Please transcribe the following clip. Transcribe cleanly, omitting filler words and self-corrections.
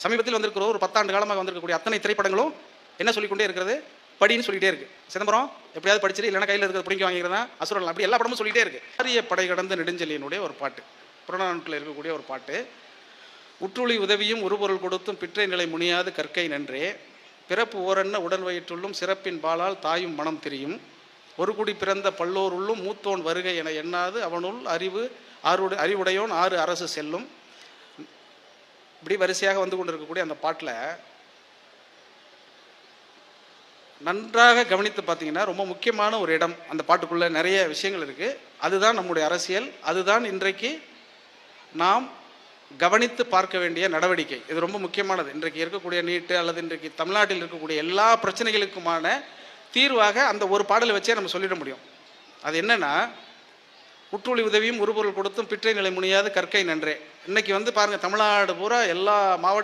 சமீபத்தில் வந்திருக்கிற ஒரு 10 ஆண்டு காலமாக வந்திருக்கக்கூடிய அத்தனை திரைப்படங்களும் என்ன சொல்லிக்கொண்டே இருக்கிறது? படின்னு சொல்லிட்டே இருக்கு. சிதம்பரம் எப்படியாவது படிச்சிரு, இல்லைன்னா கையில் இருக்கிறது பிடிங்கி வாங்கிக்கிறதா, அசுரன், அப்படி எல்லா படமும் சொல்லிட்டே இருக்கு. ஆரிய படை கடந்த நெடுஞ்செழியனுடைய ஒரு பாட்டு, புறநானூற்றில் இருக்கக்கூடிய ஒரு பாட்டு. உற்றுளி உதவியும் உருபொருள் கொடுத்தும் பிற்றை நிலை முனியாது கற்கை நன்றே, பிறப்பு ஓரென்ன உடல் வயிற்றுள்ளும் சிறப்பின் பாலால் தாயும் மனம் தெரியும், ஒரு குடி பிறந்த பல்லோர் உள்ளும் மூத்தோன் வருகை என எண்ணாது அவனுள் அறிவுடையோன் 6 அரசு செல்லும். இப்படி வரிசையாக வந்து கொண்டிருக்கக்கூடிய அந்த பாட்டில் நன்றாக கவனித்து பார்த்தீங்கன்னா ரொம்ப முக்கியமான ஒரு இடம் அந்த பாட்டுக்குள்ளே நிறைய விஷயங்கள் இருக்குது. அதுதான் நம்முடைய அரசியல், அதுதான் இன்றைக்கு நாம் கவனித்து பார்க்க வேண்டிய நடவடிக்கை. இது ரொம்ப முக்கியமானது. இன்றைக்கு இருக்கக்கூடிய நீட்டு அல்லது இன்றைக்கு தமிழ்நாட்டில் இருக்கக்கூடிய எல்லா பிரச்சனைகளுக்குமான தீர்வாக அந்த ஒரு பாடலை வச்சே நம்ம சொல்லிட முடியும். அது என்னன்னா, உற்றுளி உதவியும் உருபொருள் கொடுத்தும் பிற்றை நிலை முனியாது கற்கை நன்றே. இன்னைக்கு வந்து பாருங்கள், தமிழ்நாடு பூரா எல்லா மாவட்ட